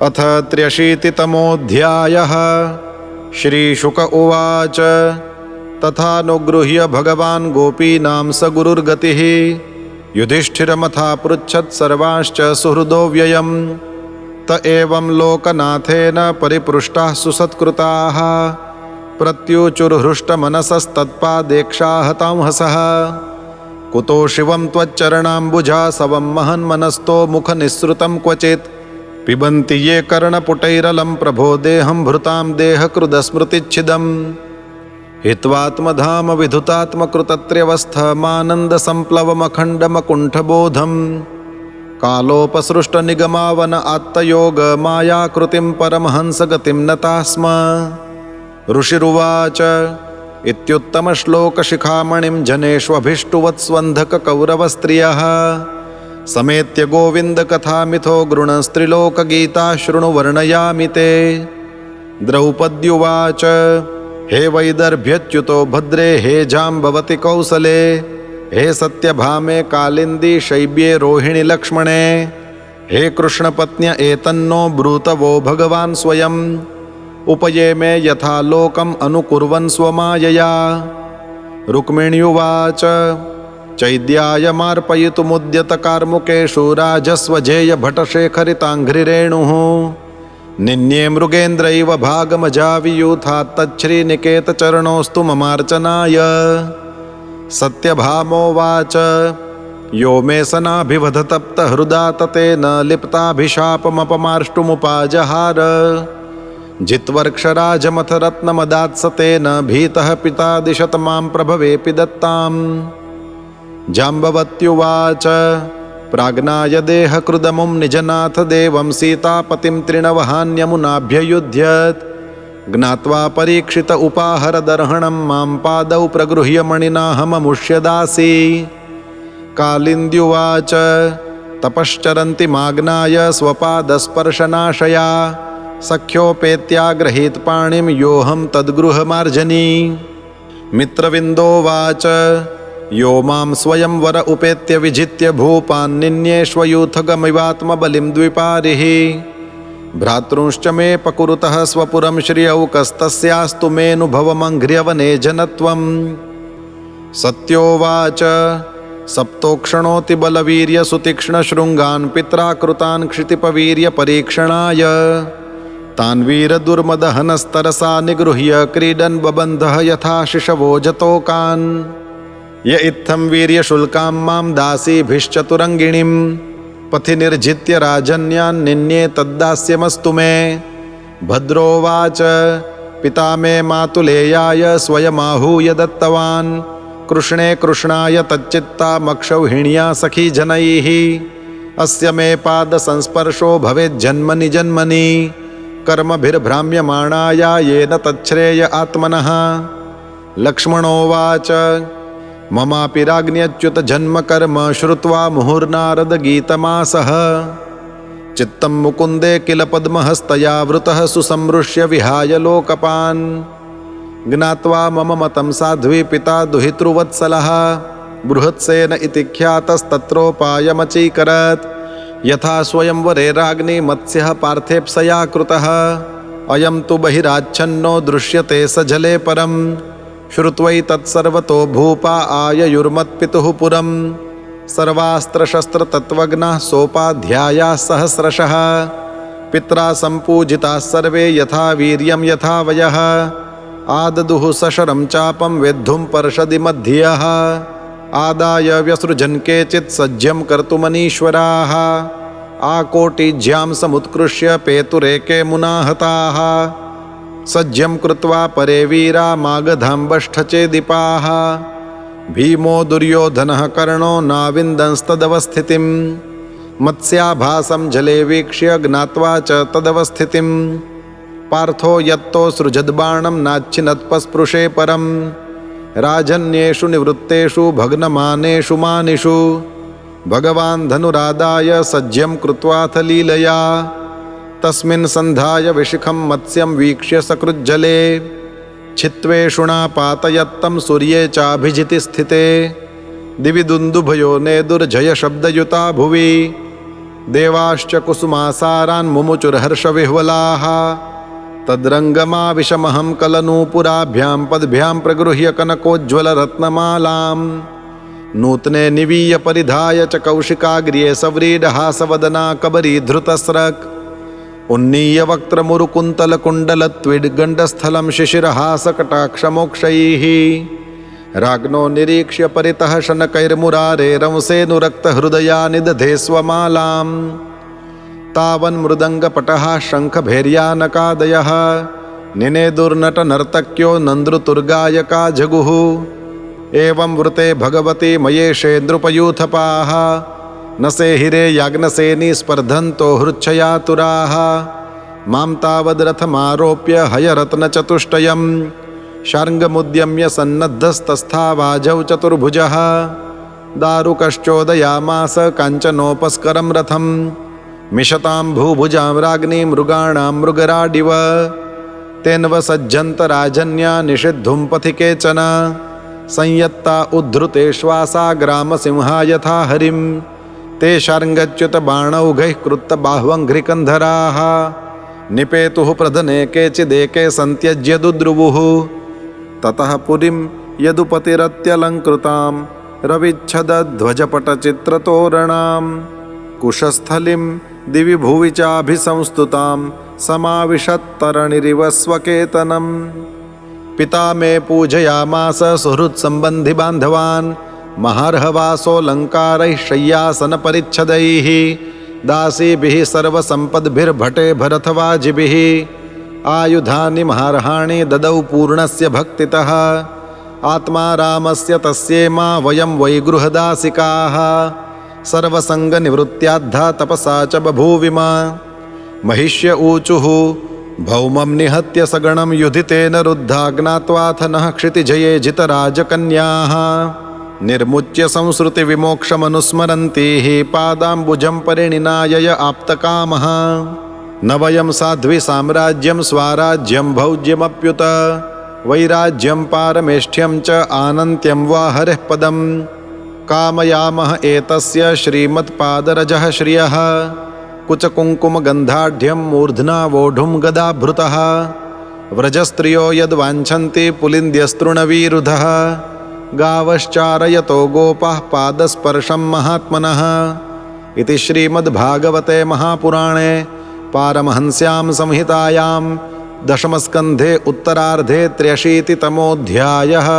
अथ 83तमोऽध्यायः। श्रीशुक उवाच तथानुगृह्य भगवान् गोपीनां स गुरुर्गतिः युधिष्ठिरमथा पृच्छत् सर्वांश्च सुहृदो व्ययम्। त एवं लोकनाथेन परिपृष्टाः सुसत्कृताः प्रत्युचुर्हृष्टमनसस्तत्पादेक्षाहतां हसः। कुतो शिवं त्वच्चरणाम्बुजासवं महन्मनस्तो मुखनिःसृतं क्वचित् पिबन्ति ये कर्णपुटैरलं प्रभो देहं भृतां देहकृदस्मृतिच्छिदम्। हित्वात्मधाम विधुतात्मकृतत्र्यवस्थमानन्दसंप्लवमखण्डमकुण्ठबोधम् कालोपसृष्टनिगमावन आत्तयोग मायाकृतिं परमहंसगतिं नताः स्म। ऋषिरुवाच इत्युत्तमश्लोकशिखामणिं जनेष्वभीष्टुवत्स्वन्धककौरवस्त्रियः समेत्य गोविन्दकथामिथो गृणस्त्रिलोकगीता शृणु वर्णयामि ते। द्रौपद्युवाच हे वैदर्भ्यच्युतो भद्रे हे जाम्बवति कौसले हे सत्यभामे कालिन्दी शैब्ये रोहिणि लक्ष्मणे हे कृष्णपत्न्य एतन्नो ब्रूतवो भगवान् स्वयम् उपये मे यथा लोकम् अनुकुर्वन् स्वमायया। रुक्मिण्युवाच चैद्यायमार्पयितुमुद्यतकार्मुकेषु राजस्वजेयभटशेखरिताङ्घ्रिरेणुः निन्ये मृगेन्द्रैव भागमजावियूथात् तच्छ्रीनिकेतचरणोऽस्तु ममार्चनाय। सत्यभामोवाच यो मे सनाभिवधतप्तहृदा ततेन लिप्ताभिशापमपमार्ष्टुमुपाजहार। जित्वर्क्षराजमथ रत्नमदात्सतेन भीतः पिता दिशत मां प्रभवेऽपि दत्ताम्। जाम्बवत्युवाच प्राज्ञाय देहकृदमुं निजनाथ देवं सीतापतिं तृणवहान्यमुनाभ्ययुध्यत् ज्ञात्वा परीक्षित उपाहरदर्हणं मां पादौ प्रगृह्य मणिनाहममुष्य दासी। कालिन्द्युवाच तपश्चरन्ति माग्नाय स्वपादस्पर्शनाशया सख्योपेत्याग्रहीतपाणिं योऽहं तद्गृहमार्जनी। मित्रविन्दोवाच यो मां स्वयंवर उपेत्य विजित्य भूपान्निन्येष्वयूथगमिवात्मबलिं द्विपारिः भ्रातॄंश्च मे पकुरुतः स्वपुरं श्रियौकस्तस्यास्तु मेऽनुभवमङ्घ्र्यवने जनत्वम्। सत्योवाच सप्तोक्षणोति बलवीर्यसुतीक्ष्णशृङ्गान् पित्रा कृतान् क्षितिपवीर्यपरीक्षणाय तान् वीरदुर्मदहनस्तरसा निगृह्य क्रीडन् बबन्धः यथा शिशवो जतोकान्। य इत्थं वीर्यशुल्कां मां दासीभिश्चतुरङ्गिणीं पथि निर्जित्य राजन्यान् निन्ये तद्दास्यमस्तु मे। भद्रोवाच पिता मे मातुलेयाय स्वयमाहूय दत्तवान् कृष्णे कृष्णाय तच्चित्तामक्षौहिण्या सखी जनैः अस्य मे पादसंस्पर्शो भवेज्जन्मनि जन्मनि कर्मभिर्भ्राम्यमाणाय येन तच्छ्रेय आत्मनः। लक्ष्मणोवाच ममापि राज्ञ्यच्युत जन्मकर्म श्रुत्वा मुहुर्नारदगीतमासः चित्तं मुकुन्दे किल पद्महस्तया वृतः सुसमृश्य विहाय लोकपान्। ज्ञात्वा मम मतं साध्वी पिता दुहितृवत्सलः बृहत्सेन इति ख्यातस्तत्रोपायमचीकरत् यथा स्वयंवरे राज्ञी मत्स्यः पार्थेप्सया कृतः अयं तु बहिराच्छन्नो दृश्यते स जले परम्। श्रुत्वैतत्सर्वतो भूपा आययुर्मत्पितुः पुरम् सर्वास्त्रशस्त्रतत्त्वज्ञाः सोपाध्यायाः सहस्रशः पित्रा सम्पूजिताः सर्वे यथा वीर्यं यथा वयः आददुः सशरं चापं वेद्धुं पर्षदि मध्यः आदाय व्यसृजन् केचित् सज्जं कर्तुमनीश्वराः आकोटिज्यां समुत्कृष्य पेतुरेके मुनाहताः सज्जं कृत्वा परे वीरा मागधाम्बष्ठचेदिपाः भीमो दुर्योधनः कर्णो नाविन्दंस्तदवस्थितिं मत्स्याभासं जले वीक्ष्य ज्ञात्वा च तदवस्थितिं पार्थो यत्तो सृजद्बाणं नाच्छिनत्पस्पृशे परं राजन्येषु निवृत्तेषु भग्नमानेषु मानिषु भगवान् धनुरादाय सज्जं कृत्वाथ लीलया तस्मिन् सन्धाय विशिखं मत्स्यं वीक्ष्य सकृज्जले छित्त्वेषुणा पातयत्तं सूर्ये चाभिजिति स्थिते दिवि दुन्दुभयो नेदुर्जय शब्दयुता भुवि देवाश्च कुसुमासारान् मुमुचुर्हर्षविह्वलाः तद्रङ्गमाविशमहं कलनूपुराभ्यां पद्भ्यां प्रगृह्य कनकोज्ज्वलरत्नमालां नूतने निवीय परिधाय च कौशिकाग्र्ये सव्रीडहासवदना कबरीधृतस्रक् उन्नीय वक्त्रमुरुकुन्तलकुण्डलत्विड्गण्डस्थलं शिशिरहासकटाक्षमोक्षैः राज्ञो निरीक्ष्य परितः शनकैर्मुरारेरंसेऽनुरक्तहृदया निदधे स्वमालाम् तावन्मृदङ्गपटः शङ्खभैर्यानकादयः निनेदुर्नटनर्तक्यो नन्द्रुतुर्गायका जगुः एवं वृते भगवती मयेशे नृपयूथपाः न सेहिरे याज्ञसेनी स्पर्धन्तो हृच्छयातुराः मां तावद्रथमारोप्य हयरत्नचतुष्टयं शार्ङ्गमुद्यम्य सन्नद्धस्तस्थावाजौ चतुर्भुजः दारुकश्चोदयामास काञ्चनोपस्करं रथं मिषतां भूभुजां राज्ञीं मृगाणां मृगराडिव तेन्वसज्जन्त राजन्या निषिद्धुं पथि केचन संयत्ता उद्धृते श्वासा ग्रामसिंहा यथा हरिं ते शार्ङ्गच्युतबाणौघैः कृत्तबाह्वङ्घ्रिकन्धराः निपेतुः प्रधने केचिदेके सन्त्यज्य दुद्रुवुः ततः पुरीं यदुपतिरत्यलङ्कृतां रविच्छदध्वजपटचित्रतोरणां कुशस्थलिं दिवि भुवि चाभिसंस्तुतां समाविशत्तरणिरिव स्वकेतनम् पिता मे पूजयामास सुहृत्सम्बन्धि बान्धवान् महार्हवासोऽलङ्कारैः शय्यासनपरिच्छदैः दासीभिः सर्वसम्पद्भिर्भटे भरथवाजिभिः आयुधानि महार्हाणि ददौ पूर्णस्य भक्तितः आत्मा रामस्य तस्येमा वयं वै गृहदासिकाः सर्वसङ्गनिवृत्त्याद्धा तपसा च बभूविम महिष्य ऊचुः भौमं निहत्य सगणं युधितेन रुद्धा ज्ञात्वाथ नः क्षितिजये जितराजकन्याः निर्मुच्य संसृतिविमोक्षमनुस्मरन्तीः पादाम्बुजं परिणिनायय आप्तकामः न वयं साध्वी साम्राज्यं स्वाराज्यं भौज्यमप्युत वैराज्यं पारमेष्ठ्यं च आनन्त्यं वा हरेः पदं कामयामः एतस्य श्रीमत्पादरजः श्रियः कुचकुङ्कुमगन्धाढ्यं मूर्ध्ना वोढुं गदाभृतः व्रजस्त्रियो यद्वाञ्छन्ति पुलिन्द्यस्तृणवीरुधः गावश्चारयतो गोपाः पादस्पर्शं महात्मनः इति श्रीमद्भागवते महापुराणे पारमहंस्यां संहितायां दशमस्कन्धे उत्तरार्धे 83तमोऽध्यायः।